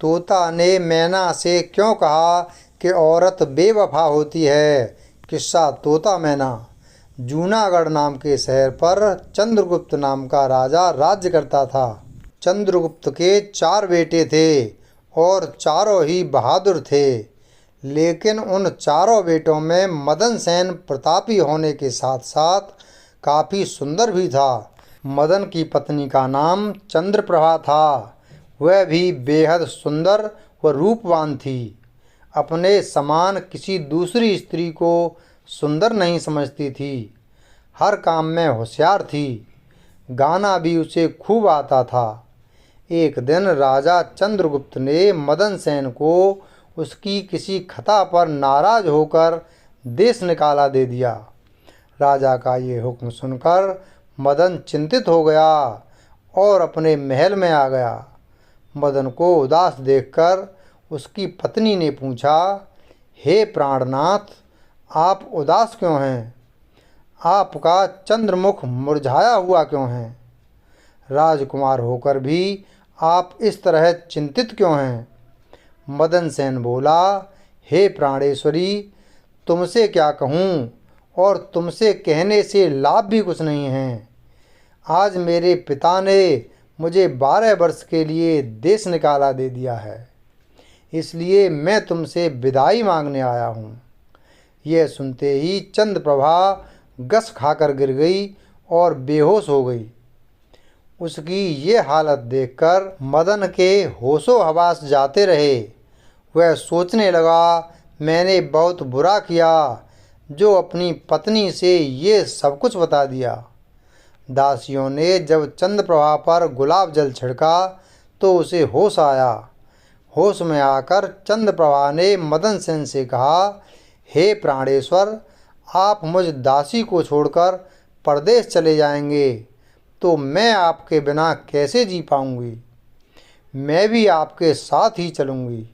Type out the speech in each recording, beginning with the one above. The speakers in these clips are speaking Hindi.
तोता ने मैना से क्यों कहा कि औरत बेवफा होती है। किस्सा तोता मैना। जूनागढ़ नाम के शहर पर चंद्रगुप्त नाम का राजा राज्य करता था। चंद्रगुप्त के 4 बेटे थे और चारों ही बहादुर थे। लेकिन उन चारों बेटों में मदन सेन प्रतापी होने के साथ साथ काफ़ी सुंदर भी था। मदन की पत्नी का नाम चंद्रप्रभा था। वह भी बेहद सुंदर व रूपवान थी। अपने समान किसी दूसरी स्त्री को सुंदर नहीं समझती थी। हर काम में होशियार थी। गाना भी उसे खूब आता था। एक दिन राजा चंद्रगुप्त ने मदन सेन को उसकी किसी खता पर नाराज होकर देश निकाला दे दिया। राजा का ये हुक्म सुनकर मदन चिंतित हो गया और अपने महल में आ गया। मदन को उदास देखकर उसकी पत्नी ने पूछा, हे प्राणनाथ, आप उदास क्यों हैं? आपका चंद्रमुख मुरझाया हुआ क्यों है? राजकुमार होकर भी आप इस तरह चिंतित क्यों हैं? मदन सेन बोला, हे प्राणेश्वरी, तुमसे क्या कहूँ और तुमसे कहने से लाभ भी कुछ नहीं है। आज मेरे पिता ने मुझे 12 वर्ष के लिए देश निकाला दे दिया है, इसलिए मैं तुमसे विदाई मांगने आया हूँ। यह सुनते ही चंद्रप्रभा गस खाकर गिर गई और बेहोश हो गई। उसकी ये हालत देखकर मदन के होशो हवास जाते रहे। वह सोचने लगा, मैंने बहुत बुरा किया जो अपनी पत्नी से ये सब कुछ बता दिया। दासियों ने जब चंद्रप्रभा पर गुलाब जल छिड़का तो उसे होश आया। होश में आकर चंद्रप्रभा ने मदन सेन से कहा, हे प्राणेश्वर, आप मुझ दासी को छोड़कर परदेश चले जाएंगे तो मैं आपके बिना कैसे जी पाऊंगी। मैं भी आपके साथ ही चलूंगी।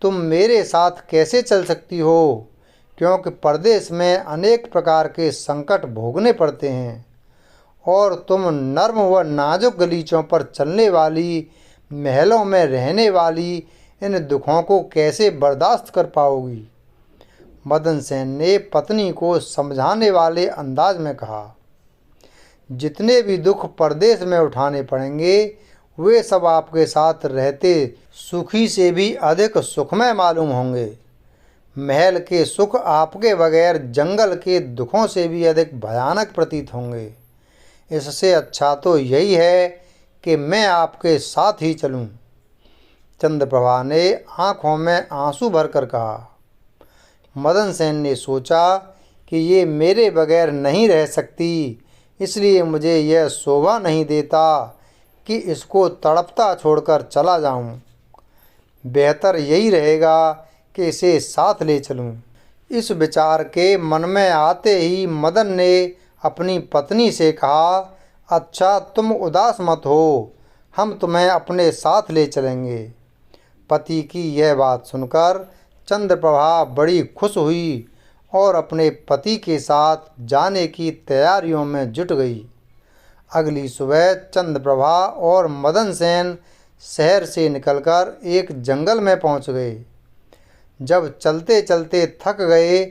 तुम मेरे साथ कैसे चल सकती हो, क्योंकि परदेश में अनेक प्रकार के संकट भोगने पड़ते हैं और तुम नर्म व नाजुक गलीचों पर चलने वाली, महलों में रहने वाली इन दुखों को कैसे बर्दाश्त कर पाओगी। मदन सेन ने पत्नी को समझाने वाले अंदाज में कहा, जितने भी दुख परदेश में उठाने पड़ेंगे वे सब आपके साथ रहते सुखी से भी अधिक सुखमय मालूम होंगे। महल के सुख आपके बगैर जंगल के दुखों से भी अधिक भयानक प्रतीत होंगे। इससे अच्छा तो यही है कि मैं आपके साथ ही चलूं। चंद्रप्रभा ने आंखों में आंसू भरकर कहा। मदन सेन ने सोचा कि ये मेरे बगैर नहीं रह सकती, इसलिए मुझे यह शोभा नहीं देता कि इसको तड़पता छोड़कर चला जाऊं। बेहतर यही रहेगा कि इसे साथ ले चलूं। इस विचार के मन में आते ही मदन ने अपनी पत्नी से कहा, अच्छा तुम उदास मत हो, हम तुम्हें अपने साथ ले चलेंगे। पति की यह बात सुनकर चंद्रप्रभा बड़ी खुश हुई और अपने पति के साथ जाने की तैयारियों में जुट गई। अगली सुबह चंद्रप्रभा और मदन सेन शहर से निकलकर एक जंगल में पहुंच गए। जब चलते चलते थक गए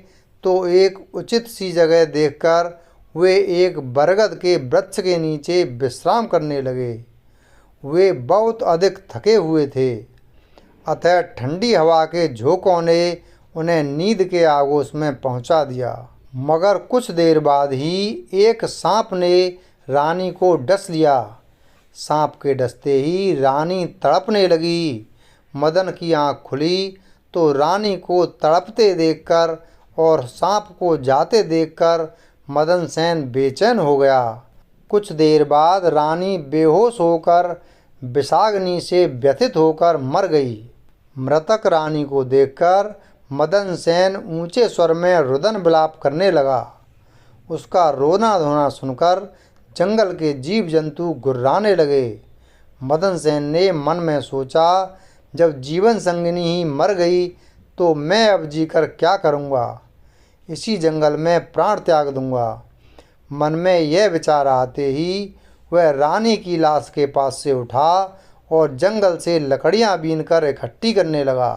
तो एक उचित सी जगह देखकर वे एक बरगद के वृक्ष के नीचे विश्राम करने लगे। वे बहुत अधिक थके हुए थे, अतः ठंडी हवा के झोंकों ने उन्हें नींद के आगोश में पहुंचा दिया। मगर कुछ देर बाद ही एक सांप ने रानी को डस लिया। सांप के डसते ही रानी तड़पने लगी। मदन की आंख खुली तो रानी को तड़पते देखकर और सांप को जाते देखकर मदन सेन बेचैन हो गया। कुछ देर बाद रानी बेहोश होकर विषाग्नि से व्यथित होकर मर गई। मृतक रानी को देखकर मदन सेन ऊंचे स्वर में रुदन विलाप करने लगा। उसका रोना धोना सुनकर जंगल के जीव जंतु गुर्राने लगे। मदन सेन ने मन में सोचा, जब जीवन संगिनी ही मर गई तो मैं अब जीकर क्या करूँगा। इसी जंगल में प्राण त्याग दूंगा। मन में यह विचार आते ही वह रानी की लाश के पास से उठा और जंगल से लकड़ियां बीनकर इकट्ठी करने लगा।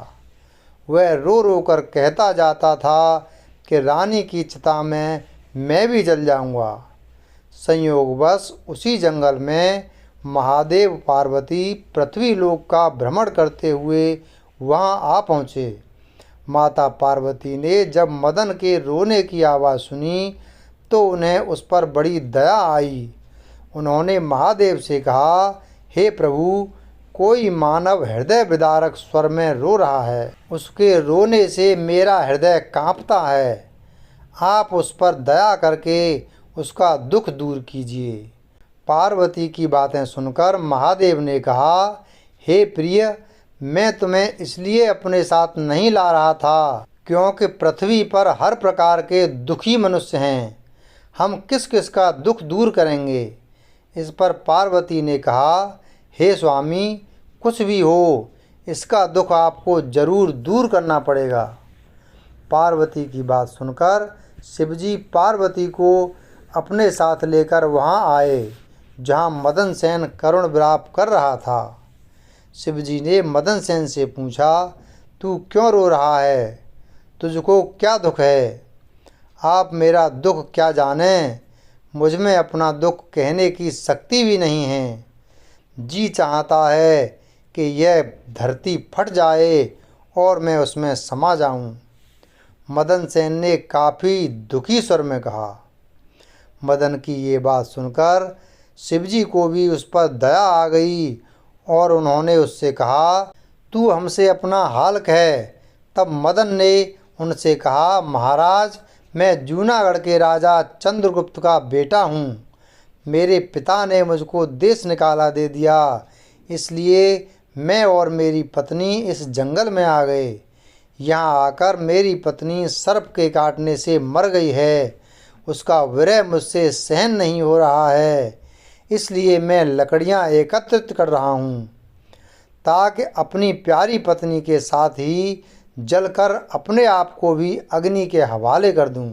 वह रो रो कर कहता जाता था कि रानी की चिता में मैं भी जल जाऊंगा। संयोगवश उसी जंगल में महादेव पार्वती पृथ्वी लोक का भ्रमण करते हुए वहां आ पहुँचे। माता पार्वती ने जब मदन के रोने की आवाज़ सुनी तो उन्हें उस पर बड़ी दया आई। उन्होंने महादेव से कहा, हे प्रभु, कोई मानव हृदय विदारक स्वर में रो रहा है। उसके रोने से मेरा हृदय कांपता है। आप उस पर दया करके उसका दुख दूर कीजिए। पार्वती की बातें सुनकर महादेव ने कहा, हे प्रिय, मैं तुम्हें इसलिए अपने साथ नहीं ला रहा था क्योंकि पृथ्वी पर हर प्रकार के दुखी मनुष्य हैं। हम किस किस का दुख दूर करेंगे। इस पर पार्वती ने कहा, हे स्वामी, कुछ भी हो, इसका दुख आपको जरूर दूर करना पड़ेगा। पार्वती की बात सुनकर शिवजी पार्वती को अपने साथ लेकर वहां आए जहां मदन सेन करुण विलाप कर रहा था। शिवजी ने मदन सेन से पूछा, तू क्यों रो रहा है? तुझको क्या दुख है? आप मेरा दुख क्या जाने? मुझ में अपना दुख कहने की शक्ति भी नहीं है। जी चाहता है कि यह धरती फट जाए और मैं उसमें समा जाऊं। मदन सेन ने काफ़ी दुखी स्वर में कहा। मदन की ये बात सुनकर शिवजी को भी उस पर दया आ गई और उन्होंने उससे कहा, तू हमसे अपना हाल कह। तब मदन ने उनसे कहा, महाराज, मैं जूनागढ़ के राजा चंद्रगुप्त का बेटा हूँ। मेरे पिता ने मुझको देश निकाला दे दिया, इसलिए मैं और मेरी पत्नी इस जंगल में आ गए। यहाँ आकर मेरी पत्नी सर्प के काटने से मर गई है। उसका विरह मुझसे सहन नहीं हो रहा है, इसलिए मैं लकड़ियाँ एकत्रित कर रहा हूँ ताकि अपनी प्यारी पत्नी के साथ ही जलकर अपने आप को भी अग्नि के हवाले कर दूं।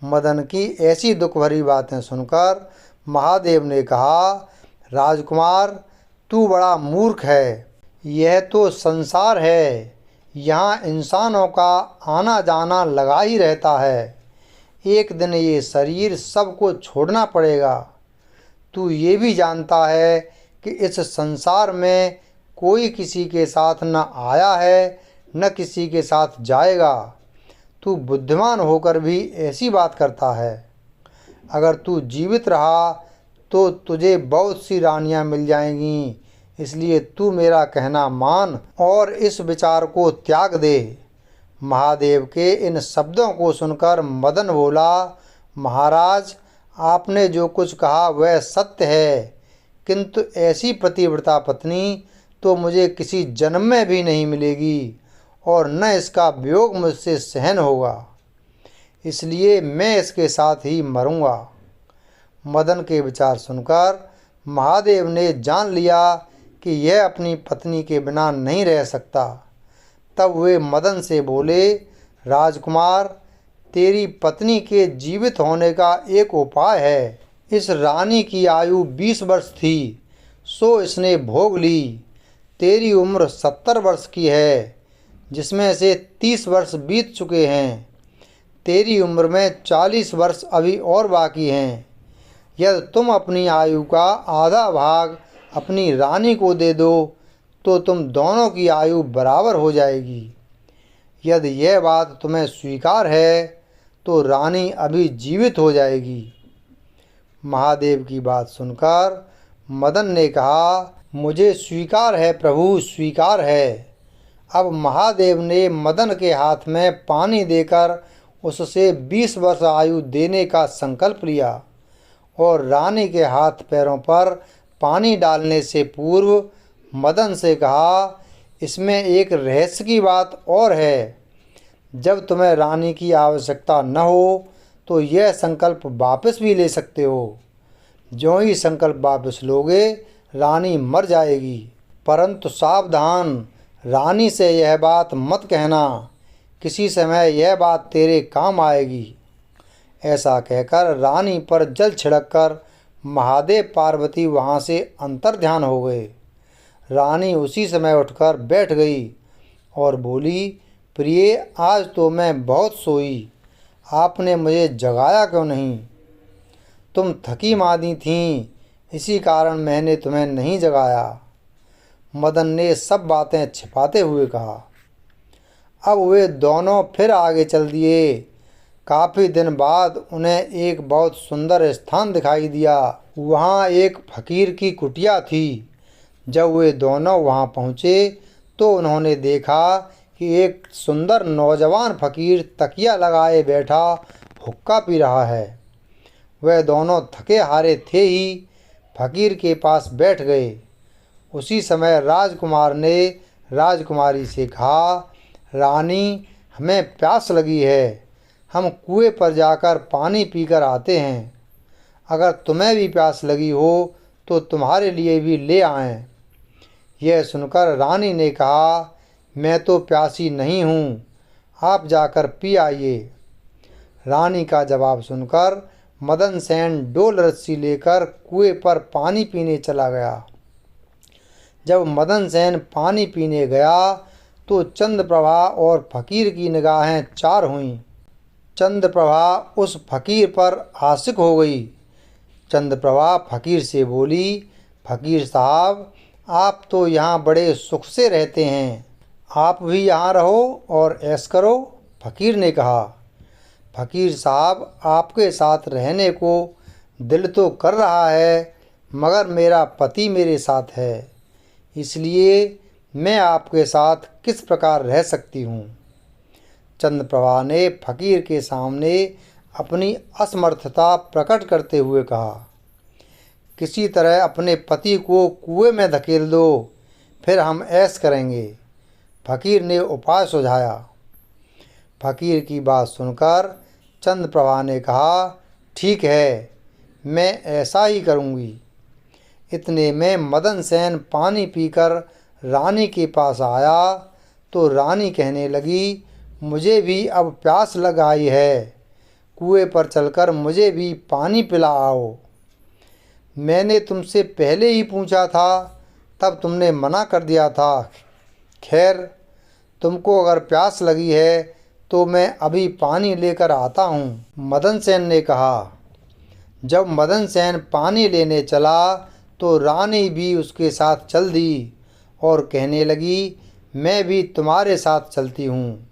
मदन की ऐसी दुख भरी बातें सुनकर महादेव ने कहा, राजकुमार, तू बड़ा मूर्ख है। यह तो संसार है, यहाँ इंसानों का आना जाना लगा ही रहता है। एक दिन ये शरीर सबको छोड़ना पड़ेगा। तू ये भी जानता है कि इस संसार में कोई किसी के साथ न आया है न किसी के साथ जाएगा। तू बुद्धिमान होकर भी ऐसी बात करता है। अगर तू जीवित रहा तो तुझे बहुत सी रानियां मिल जाएंगी, इसलिए तू मेरा कहना मान और इस विचार को त्याग दे। महादेव के इन शब्दों को सुनकर मदन बोला, महाराज, आपने जो कुछ कहा वह सत्य है, किंतु ऐसी पतिव्रता पत्नी तो मुझे किसी जन्म में भी नहीं मिलेगी और न इसका वियोग मुझसे सहन होगा, इसलिए मैं इसके साथ ही मरूंगा। मदन के विचार सुनकर महादेव ने जान लिया कि यह अपनी पत्नी के बिना नहीं रह सकता। तब वे मदन से बोले, राजकुमार, तेरी पत्नी के जीवित होने का एक उपाय है। इस रानी की आयु 20 वर्ष थी, सो इसने भोग ली। तेरी उम्र 70 वर्ष की है, जिसमें से 30 वर्ष बीत चुके हैं। तेरी उम्र में 40 वर्ष अभी और बाकी हैं। यदि तुम अपनी आयु का आधा भाग अपनी रानी को दे दो तो तुम दोनों की आयु बराबर हो जाएगी। यदि यह बात तुम्हें स्वीकार है तो रानी अभी जीवित हो जाएगी। महादेव की बात सुनकर मदन ने कहा, मुझे स्वीकार है प्रभु, स्वीकार है। अब महादेव ने मदन के हाथ में पानी देकर उससे 20 वर्ष आयु देने का संकल्प लिया और रानी के हाथ पैरों पर पानी डालने से पूर्व मदन से कहा, इसमें एक रहस्य की बात और है। जब तुम्हें रानी की आवश्यकता न हो तो यह संकल्प वापस भी ले सकते हो। जो ही संकल्प वापस लोगे रानी मर जाएगी, परंतु सावधान, रानी से यह बात मत कहना, किसी समय यह बात तेरे काम आएगी। ऐसा कहकर रानी पर जल छिड़ककर महादेव पार्वती वहाँ से अंतर्ध्यान हो गए। रानी उसी समय उठकर बैठ गई और बोली, प्रिय, आज तो मैं बहुत सोई, आपने मुझे जगाया क्यों नहीं? तुम थकी मांदी थीं, इसी कारण मैंने तुम्हें नहीं जगाया। मदन ने सब बातें छिपाते हुए कहा। अब वे दोनों फिर आगे चल दिए। काफ़ी दिन बाद उन्हें एक बहुत सुंदर स्थान दिखाई दिया। वहाँ एक फकीर की कुटिया थी। जब वे दोनों वहाँ पहुँचे तो उन्होंने देखा कि एक सुंदर नौजवान फकीर तकिया लगाए बैठा हुक्का पी रहा है। वह दोनों थके हारे थे ही फकीर के पास बैठ गए। उसी समय राजकुमार ने राजकुमारी से कहा, रानी, हमें प्यास लगी है, हम कुएं पर जाकर पानी पीकर आते हैं। अगर तुम्हें भी प्यास लगी हो तो तुम्हारे लिए भी ले आएं। यह सुनकर रानी ने कहा, मैं तो प्यासी नहीं हूँ, आप जाकर पी आइए। रानी का जवाब सुनकर मदन सेन डोल रस्सी लेकर कुएं पर पानी पीने चला गया। जब मदन सेन पानी पीने गया तो चंद्रप्रभा और फकीर की निगाहें चार हुईं। चंद्रप्रभा उस फकीर पर आशिक हो गई। चंद्रप्रभा फकीर से बोली, फकीर साहब, आप तो यहाँ बड़े सुख से रहते हैं, आप भी यहाँ रहो और ऐश करो। फकीर ने कहा, फकीर साहब, आपके साथ रहने को दिल तो कर रहा है, मगर मेरा पति मेरे साथ है, इसलिए मैं आपके साथ किस प्रकार रह सकती हूँ। चंद्रप्रभा ने फकीर के सामने अपनी असमर्थता प्रकट करते हुए कहा, किसी तरह अपने पति को कुएं में धकेल दो, फिर हम ऐश करेंगे। फकीर ने उपाय सुझाया। फकीर की बात सुनकर चंद्रप्रभा ने कहा, ठीक है, मैं ऐसा ही करूँगी। इतने में मदन सेन पानी पीकर रानी के पास आया तो रानी कहने लगी, मुझे भी अब प्यास लग आई है, कुएं पर चलकर मुझे भी पानी पिला आओ। मैंने तुमसे पहले ही पूछा था, तब तुमने मना कर दिया था। खैर, तुमको अगर प्यास लगी है तो मैं अभी पानी लेकर आता हूँ। मदन सेन ने कहा। जब मदन सेन पानी लेने चला तो रानी भी उसके साथ चल दी और कहने लगी, मैं भी तुम्हारे साथ चलती हूँ।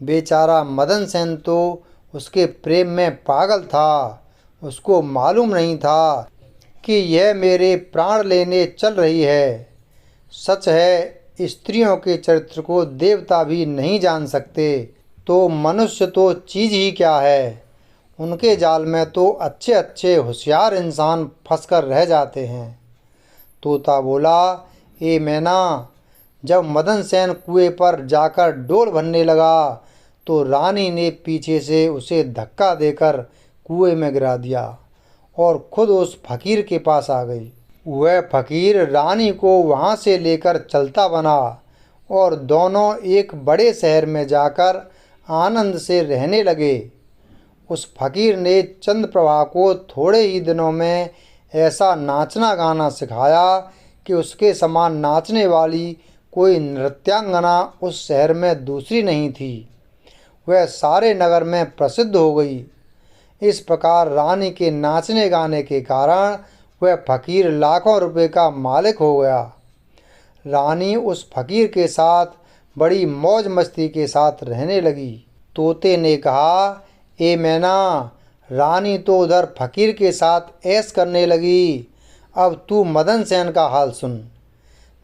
बेचारा मदन सेन तो उसके प्रेम में पागल था। उसको मालूम नहीं था कि यह मेरे प्राण लेने चल रही है। सच है, स्त्रियों के चरित्र को देवता भी नहीं जान सकते, तो मनुष्य तो चीज़ ही क्या है। उनके जाल में तो अच्छे अच्छे होशियार इंसान फंसकर रह जाते हैं। तोता बोला, ए मैना, जब मदन सेन कुएं पर जाकर डोल भरने लगा तो रानी ने पीछे से उसे धक्का देकर कुएं में गिरा दिया और खुद उस फकीर के पास आ गई। वह फकीर रानी को वहाँ से लेकर चलता बना और दोनों एक बड़े शहर में जाकर आनंद से रहने लगे। उस फकीर ने चंद्रप्रभा को थोड़े ही दिनों में ऐसा नाचना गाना सिखाया कि उसके समान नाचने वाली कोई नृत्यांगना उस शहर में दूसरी नहीं थी। वह सारे नगर में प्रसिद्ध हो गई। इस प्रकार रानी के नाचने गाने के कारण वह फकीर लाखों रुपए का मालिक हो गया। रानी उस फकीर के साथ बड़ी मौज मस्ती के साथ रहने लगी। तोते ने कहा, ए मैना, रानी तो उधर फकीर के साथ ऐश करने लगी, अब तू मदन सेन का हाल सुन।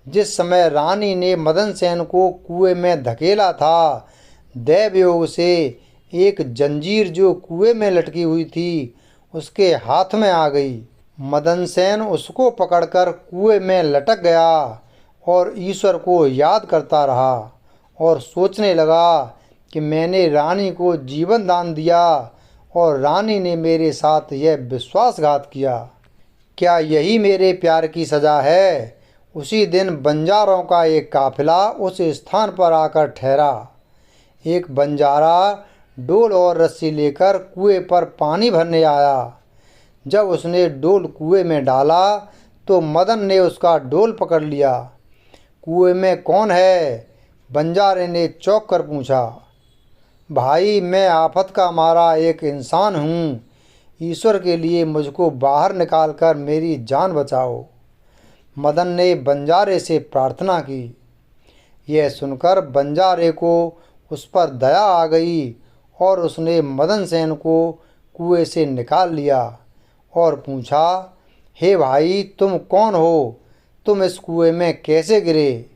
जिस समय रानी ने मदन सेन को कुएं में धकेला था, दैवयोग से एक जंजीर जो कुएं में लटकी हुई थी उसके हाथ में आ गई। मदन सेन उसको पकड़कर कुएं में लटक गया और ईश्वर को याद करता रहा और सोचने लगा कि मैंने रानी को जीवन दान दिया और रानी ने मेरे साथ यह विश्वासघात किया। क्या यही मेरे प्यार की सज़ा है? उसी दिन बंजारों का एक काफिला उस स्थान पर आकर ठहरा। एक बंजारा डोल और रस्सी लेकर कुएं पर पानी भरने आया। जब उसने डोल कुएं में डाला तो मदन ने उसका डोल पकड़ लिया कुएं में कौन है? बंजारे ने चौंक कर पूछा। भाई, मैं आफत का मारा एक इंसान हूँ। ईश्वर के लिए मुझको बाहर निकाल कर मेरी जान बचाओ। मदन ने बंजारे से प्रार्थना की। यह सुनकर बंजारे को उस पर दया आ गई और उसने मदन सेन को कुएं से निकाल लिया और पूछा, हे भाई, तुम कौन हो? तुम इस कुएं में कैसे गिरे?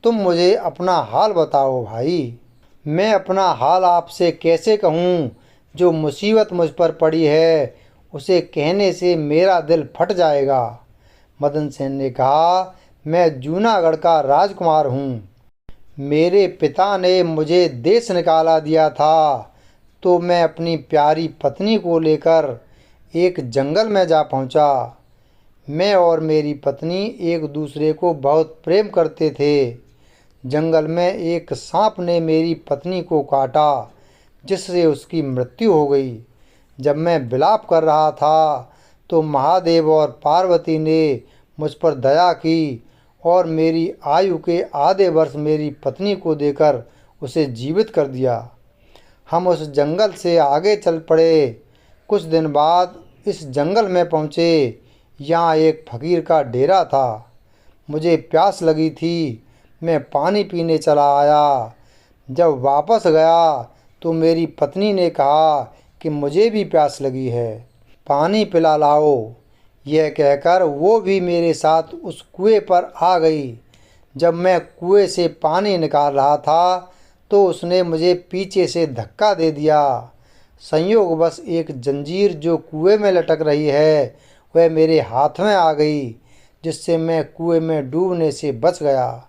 तुम मुझे अपना हाल बताओ भाई। मैं अपना हाल आपसे कैसे कहूँ? जो मुसीबत मुझ पर पड़ी है उसे कहने से मेरा दिल फट जाएगा। मदन सेन ने कहा, मैं जूनागढ़ का राजकुमार हूँ। मेरे पिता ने मुझे देश निकाला दिया था तो मैं अपनी प्यारी पत्नी को लेकर एक जंगल में जा पहुँचा। मैं और मेरी पत्नी एक दूसरे को बहुत प्रेम करते थे। जंगल में एक सांप ने मेरी पत्नी को काटा जिससे उसकी मृत्यु हो गई। जब मैं विलाप कर रहा था तो महादेव और पार्वती ने मुझ पर दया की और मेरी आयु के आधे वर्ष मेरी पत्नी को देकर उसे जीवित कर दिया। हम उस जंगल से आगे चल पड़े। कुछ दिन बाद इस जंगल में पहुँचे। यहाँ एक फकीर का डेरा था। मुझे प्यास लगी थी। मैं पानी पीने चला आया। जब वापस गया तो मेरी पत्नी ने कहा कि मुझे भी प्यास लगी है, पानी पिला लाओ। यह कहकर वो भी मेरे साथ उस कुएं पर आ गई। जब मैं कुएं से पानी निकाल रहा था तो उसने मुझे पीछे से धक्का दे दिया। संयोगवश एक जंजीर जो कुएं में लटक रही है वह मेरे हाथ में आ गई, जिससे मैं कुएं में डूबने से बच गया।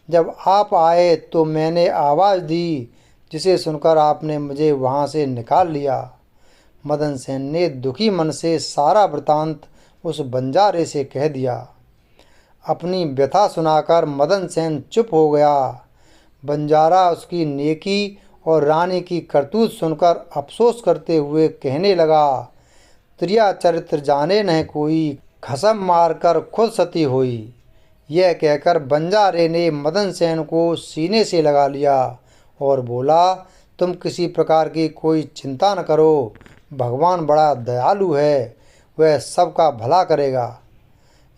जब आप आए तो मैंने आवाज़ दी, जिसे सुनकर आपने मुझे वहाँ से निकाल लिया। मदन सेन ने दुखी मन से सारा वृतांत उस बंजारे से कह दिया। अपनी व्यथा सुनाकर मदन सेन चुप हो गया। बंजारा उसकी नेकी और रानी की करतूत सुनकर अफसोस करते हुए कहने लगा, त्रिया चरित्र जाने न कोई, खसम मारकर खुद सती हुई। यह कहकर बंजारे ने मदन सेन को सीने से लगा लिया और बोला, तुम किसी प्रकार की कोई चिंता न करो। भगवान बड़ा दयालु है, वह सबका भला करेगा।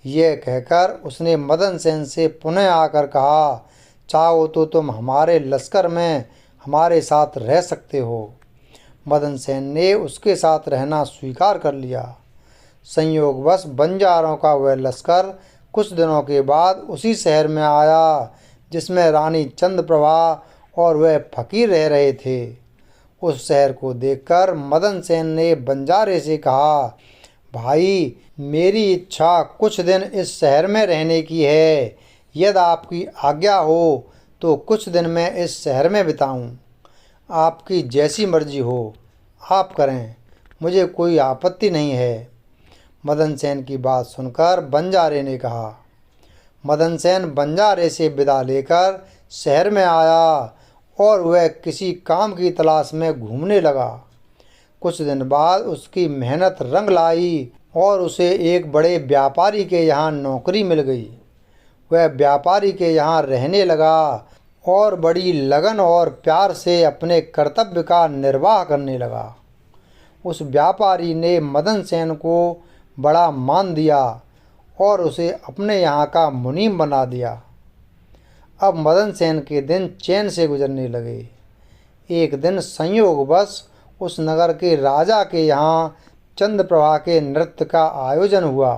यह कहकर उसने मदन सेन से पुनः आकर कहा, चाहो तो तुम हमारे लश्कर में हमारे साथ रह सकते हो। मदन सेन ने उसके साथ रहना स्वीकार कर लिया। संयोगवश बंजारों का वह लश्कर कुछ दिनों के बाद उसी शहर में आया जिसमें रानी चंद्रप्रभा और वह फकीर रह रहे थे। उस शहर को देखकर मदन सेन ने बंजारे से कहा, भाई, मेरी इच्छा कुछ दिन इस शहर में रहने की है। यदि आपकी आज्ञा हो तो कुछ दिन मैं इस शहर में बिताऊं। आपकी जैसी मर्जी हो आप करें, मुझे कोई आपत्ति नहीं है। मदन सेन की बात सुनकर बंजारे ने कहा। मदन सेन बंजारे से विदा लेकर शहर में आया और वह किसी काम की तलाश में घूमने लगा। कुछ दिन बाद उसकी मेहनत रंग लाई और उसे एक बड़े व्यापारी के यहाँ नौकरी मिल गई। वह व्यापारी के यहाँ रहने लगा और बड़ी लगन और प्यार से अपने कर्तव्य का निर्वाह करने लगा। उस व्यापारी ने मदन सेन को बड़ा मान दिया और उसे अपने यहाँ का मुनीम बना दिया। अब मदन सेन के दिन चैन से गुजरने लगे। एक दिन संयोगवश उस नगर के राजा के यहाँ चंद्रप्रभा के नृत्य का आयोजन हुआ।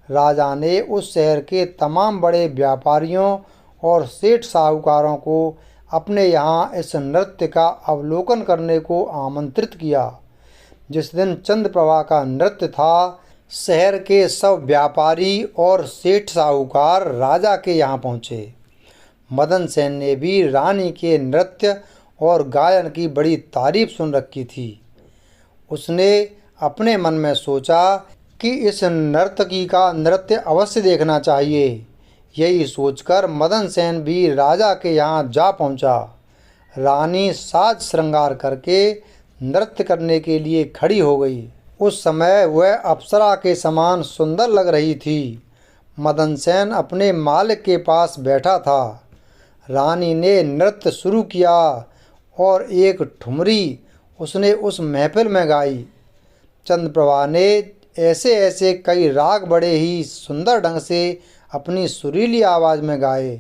राजा ने उस शहर के तमाम बड़े व्यापारियों और सेठ साहूकारों को अपने यहाँ इस नृत्य का अवलोकन करने को आमंत्रित किया। जिस दिन चंद्रप्रभा का नृत्य था, शहर के सब व्यापारी और सेठ साहूकार राजा के यहाँ पहुँचे। मदन सेन ने भी रानी के नृत्य और गायन की बड़ी तारीफ सुन रखी थी। उसने अपने मन में सोचा कि इस नर्तकी का नृत्य अवश्य देखना चाहिए। यही सोचकर मदन सेन भी राजा के यहाँ जा पहुँचा। रानी साज श्रृंगार करके नृत्य करने के लिए खड़ी हो गई। उस समय वह अप्सरा के समान सुंदर लग रही थी। मदन सेन अपने मालिक के पास बैठा था। रानी ने नृत्य शुरू किया और एक ठुमरी उसने उस महफिल में गाई। चंद्रप्रभा ने ऐसे ऐसे कई राग बड़े ही सुंदर ढंग से अपनी सुरीली आवाज़ में गाए,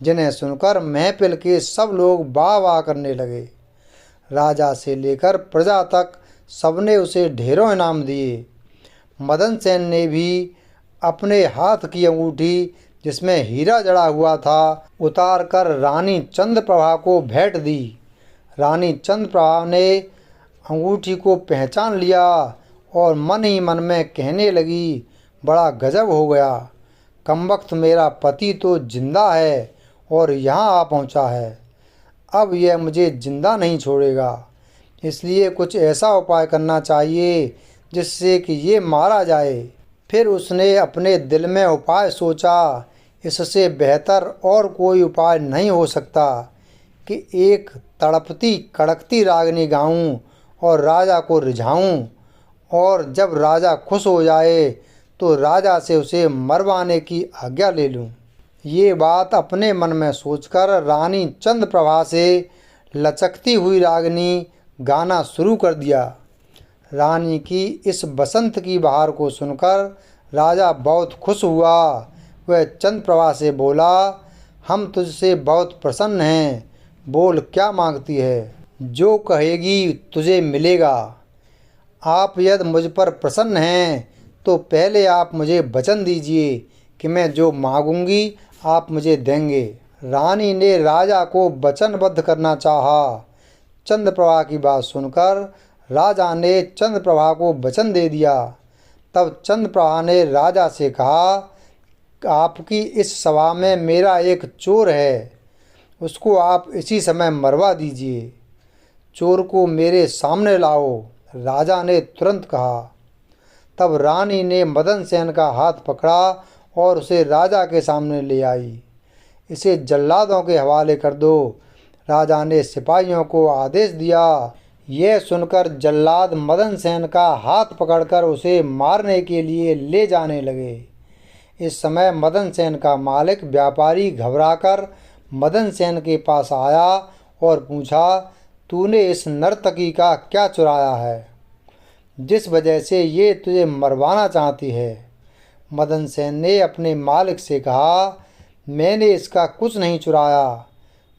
जिन्हें सुनकर महफिल के सब लोग वाह वाह करने लगे। राजा से लेकर प्रजा तक सबने उसे ढेरों इनाम दिए। मदन सेन ने भी अपने हाथ की अंगूठी, जिसमें हीरा जड़ा हुआ था, उतार कर रानी चंद्रप्रभा को भेंट दी। रानी चंद्रप्रभा ने अंगूठी को पहचान लिया और मन ही मन में कहने लगी, बड़ा गजब हो गया, कमबख्त मेरा पति तो जिंदा है और यहाँ आ पहुँचा है। अब यह मुझे जिंदा नहीं छोड़ेगा, इसलिए कुछ ऐसा उपाय करना चाहिए जिससे कि ये मारा जाए। फिर उसने अपने दिल में उपाय सोचा, इससे बेहतर और कोई उपाय नहीं हो सकता कि एक तड़पती कड़कती रागनी गाऊं और राजा को रिझाऊं, और जब राजा खुश हो जाए तो राजा से उसे मरवाने की आज्ञा ले लूं। ये बात अपने मन में सोचकर रानी चंद्रप्रभा से लचकती हुई रागनी गाना शुरू कर दिया। रानी की इस बसंत की बहार को सुनकर राजा बहुत खुश हुआ। वह चंद्रप्रभा से बोला, हम तुझसे बहुत प्रसन्न हैं, बोल क्या मांगती है, जो कहेगी तुझे मिलेगा। आप यदि मुझ पर प्रसन्न हैं तो पहले आप मुझे वचन दीजिए कि मैं जो मांगूंगी आप मुझे देंगे। रानी ने राजा को वचनबद्ध करना चाहा। चंद्रप्रभा की बात सुनकर राजा ने चंद्रप्रभा को वचन दे दिया। तब चंद्रप्रभा ने राजा से कहा, आपकी इस सभा में मेरा एक चोर है, उसको आप इसी समय मरवा दीजिए। चोर को मेरे सामने लाओ, राजा ने तुरंत कहा। तब रानी ने मदन सेन का हाथ पकड़ा और उसे राजा के सामने ले आई। इसे जल्लादों के हवाले कर दो, राजा ने सिपाहियों को आदेश दिया। यह सुनकर जल्लाद मदन सेन का हाथ पकड़कर उसे मारने के लिए ले जाने लगे। इस समय मदन सेन का मालिक व्यापारी घबराकर मदन सेन के पास आया और पूछा, तूने इस नर्तकी का क्या चुराया है, जिस वजह से ये तुझे मरवाना चाहती है। मदन सेन ने अपने मालिक से कहा, मैंने इसका कुछ नहीं चुराया,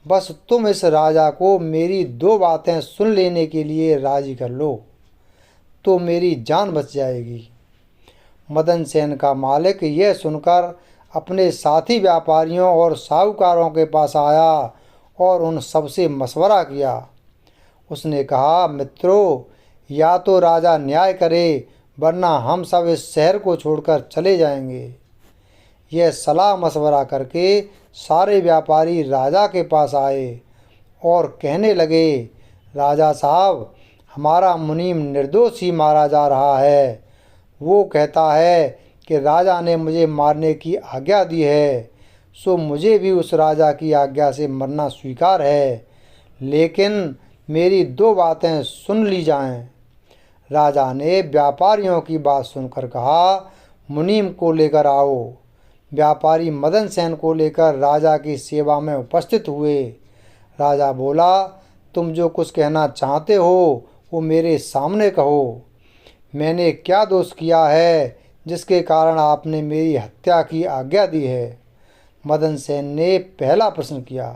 बस तुम इस राजा को मेरी दो बातें सुन लेने के लिए राजी कर लो तो मेरी जान बच जाएगी। मदन सेन का मालिक यह सुनकर अपने साथी व्यापारियों और साहूकारों के पास आया और उन सबसे मशवरा किया। उसने कहा, मित्रों, या तो राजा न्याय करे, वरना हम सब इस शहर को छोड़कर चले जाएंगे। यह सलाह मशवरा करके सारे व्यापारी राजा के पास आए और कहने लगे, राजा साहब, हमारा मुनीम निर्दोष ही मारा जा रहा है। वो कहता है कि राजा ने मुझे मारने की आज्ञा दी है, सो मुझे भी उस राजा की आज्ञा से मरना स्वीकार है, लेकिन मेरी दो बातें सुन ली जाएं। राजा ने व्यापारियों की बात सुनकर कहा, मुनीम को लेकर आओ। व्यापारी मदन सेन को लेकर राजा की सेवा में उपस्थित हुए। राजा बोला, तुम जो कुछ कहना चाहते हो वो मेरे सामने कहो। मैंने क्या दोष किया है जिसके कारण आपने मेरी हत्या की आज्ञा दी है। मदन सेन ने पहला प्रश्न किया,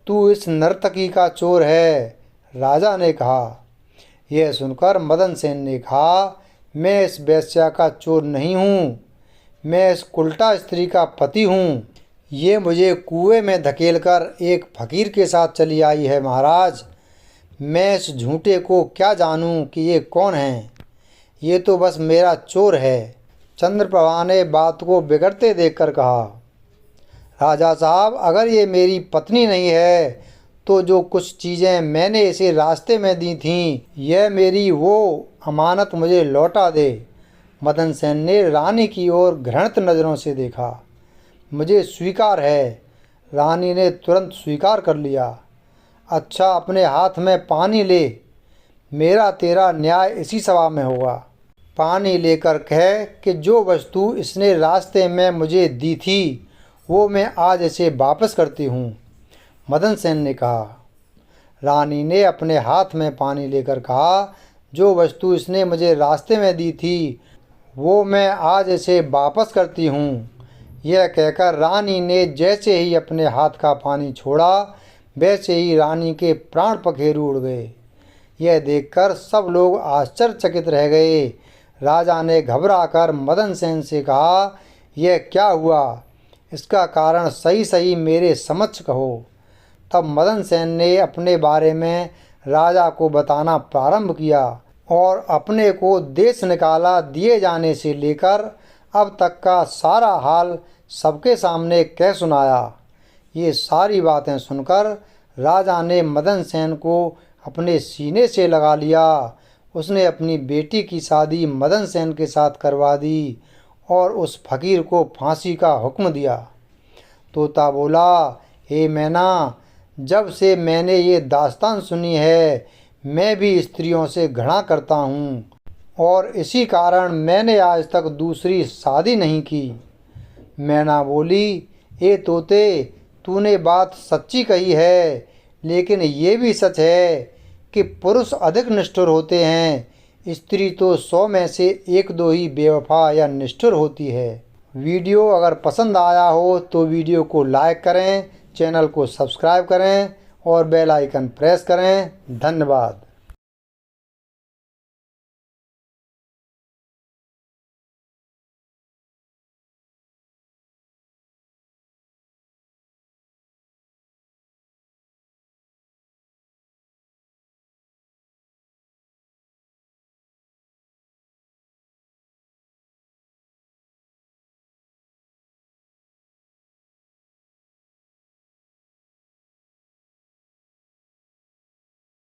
तू इस नर्तकी का चोर है, राजा ने कहा। यह सुनकर मदन सेन ने कहा, मैं इस वेश्या का चोर नहीं हूँ, मैं इस उल्टा स्त्री का पति हूँ। ये मुझे कुएं में धकेलकर एक फकीर के साथ चली आई है महाराज। मैं इस झूठे को क्या जानूं कि ये कौन है, ये तो बस मेरा चोर है। चंद्रप्रभा ने बात को बिगड़ते देखकर कहा, राजा साहब, अगर ये मेरी पत्नी नहीं है तो जो कुछ चीज़ें मैंने इसे रास्ते में दी थीं, यह मेरी वो अमानत मुझे लौटा दे। मदन सेन ने रानी की ओर घृणित नज़रों से देखा। मुझे स्वीकार है। रानी ने तुरंत स्वीकार कर लिया। अच्छा, अपने हाथ में पानी ले, मेरा तेरा न्याय इसी सभा में होगा। पानी लेकर कहे कि जो वस्तु इसने रास्ते में मुझे दी थी वो मैं आज इसे वापस करती हूँ। मदन सेन ने कहा। रानी ने अपने हाथ में पानी लेकर कहा, जो वस्तु इसने मुझे रास्ते में दी थी वो मैं आज इसे वापस करती हूँ। यह कहकर रानी ने जैसे ही अपने हाथ का पानी छोड़ा वैसे ही रानी के प्राण पखेरु उड़ गए। यह देखकर सब लोग आश्चर्यचकित रह गए। राजा ने घबराकर मदन सेन से कहा, यह क्या हुआ? इसका कारण सही सही मेरे समक्ष कहो। तब मदन सेन ने अपने बारे में राजा को बताना प्रारंभ किया और अपने को देश निकाला दिए जाने से लेकर अब तक का सारा हाल सबके सामने कह सुनाया। ये सारी बातें सुनकर राजा ने मदन सेन को अपने सीने से लगा लिया। उसने अपनी बेटी की शादी मदन सेन के साथ करवा दी और उस फकीर को फांसी का हुक्म दिया। तोता बोला, हे मैना, जब से मैंने ये दास्तान सुनी है मैं भी स्त्रियों से घृणा करता हूँ और इसी कारण मैंने आज तक दूसरी शादी नहीं की। मैना बोली, ए तोते, तूने बात सच्ची कही है, लेकिन ये भी सच है कि पुरुष अधिक निष्ठुर होते हैं। स्त्री तो 100 में से 1-2 ही बेवफा या निष्ठुर होती है। वीडियो अगर पसंद आया हो तो वीडियो को लाइक करें, चैनल को सब्सक्राइब करें और बेल आइकन प्रेस करें। धन्यवाद।